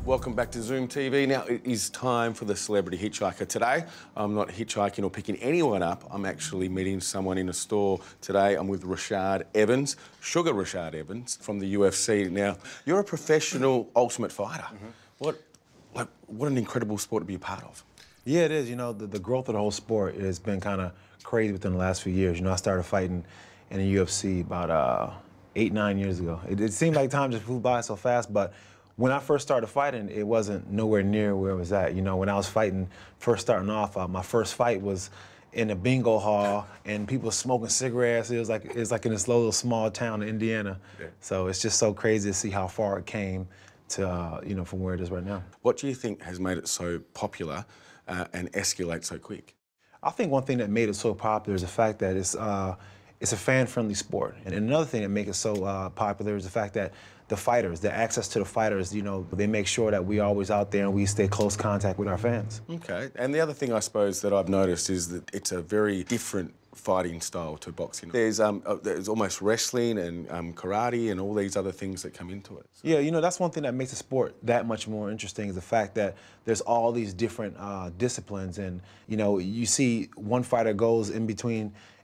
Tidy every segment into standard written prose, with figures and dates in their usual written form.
Welcome back to ZoomTV. Now, it is time for the Celebrity Hitchhiker. Today, I'm not hitchhiking or picking anyone up. I'm actually meeting someone in a store today. I'm with Rashad Evans, Sugar Rashad Evans, from the UFC. Now, you're a professional ultimate fighter. What an incredible sport to be a part of. Yeah, it is. You know, the growth of the whole sport has been kind of crazy within the last few years. You know, I started fighting in the UFC about 8, 9 years ago. It seemed like time just flew by so fast, but when I first started fighting, it wasn't nowhere near where it was at. You know, when I was fighting, first starting off, my first fight was in a bingo hall and people smoking cigarettes. It was like in this little small town in Indiana. Yeah. So it's just so crazy to see how far it came to, you know, from where it is right now. What do you think has made it so popular and escalate so quick? I think one thing that made it so popular is the fact that it's a fan-friendly sport. And another thing that makes it so popular is the fact that the fighters, the access to the fighters, you know, they make sure that we're always out there and we stay close contact with our fans. Okay. And the other thing I suppose that I've noticed is that it's a very different fighting style to boxing. There's almost wrestling and karate and all these other things that come into it. So. Yeah, you know, that's one thing that makes the sport that much more interesting is the fact that there's all these different disciplines, and, you know, you see one fighter goes in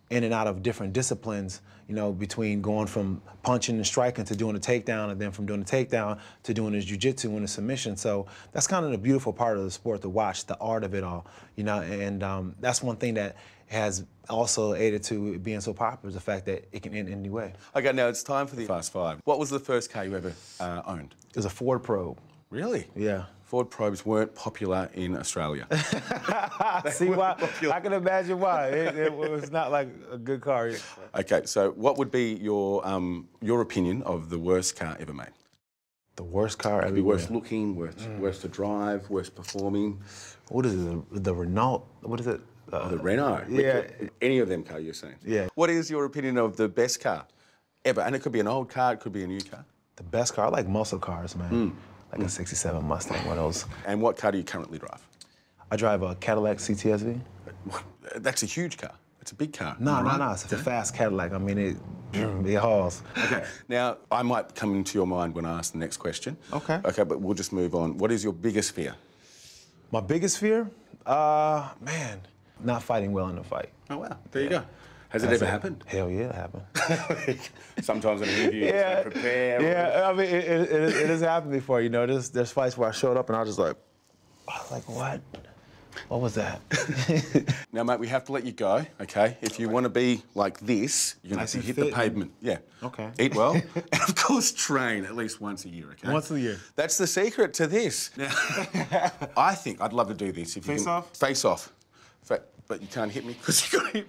and out of different disciplines, you know, between going from punching and striking to doing a takedown, and then from doing a takedown to doing his jiu-jitsu and a submission. So that's kind of the beautiful part of the sport to watch, the art of it all, you know, and that's one thing that has also aided to it being so popular, is the fact that it can end any way. Okay, now it's time for the Fast Five. What was the first car you ever owned? It was a Ford Probe. Really? Yeah. Ford Probes weren't popular in Australia. See why? I can imagine why. It was not like a good car. Okay, so what would be your opinion of the worst car ever made? The worst car ever made? Worst looking, worst to drive, worst performing. What is it? The Renault? What is it? The Renault. Yeah. Any of them car you're saying? Yeah. What is your opinion of the best car ever? And it could be an old car, it could be a new car. The best car? I like muscle cars, man. Like a 67 Mustang, one of those. And what car do you currently drive? I drive a Cadillac CTSV. That's a huge car. It's a big car. No, it's a fast Cadillac. I mean, it hauls. Okay, now, I might come into your mind when I ask the next question. Okay. Okay, but we'll just move on. What is your biggest fear? My biggest fear? Man, not fighting well in a fight. Oh, wow. There you go. Has it ever happened? Hell yeah, it happened. Sometimes in an interview, you prepare. Yeah, I mean, it has happened before, you know. There's fights where I showed up and I was like, what? What was that? Now, mate, we have to let you go, okay? If you want to be like this, you're going to have to hit the pavement. Yeah. Okay. Eat well. And, of course, train at least once a year, okay? Once a year. That's the secret to this. Now, I think I'd love to do this. If you Face off? Face off. But you can't hit me because you got hit.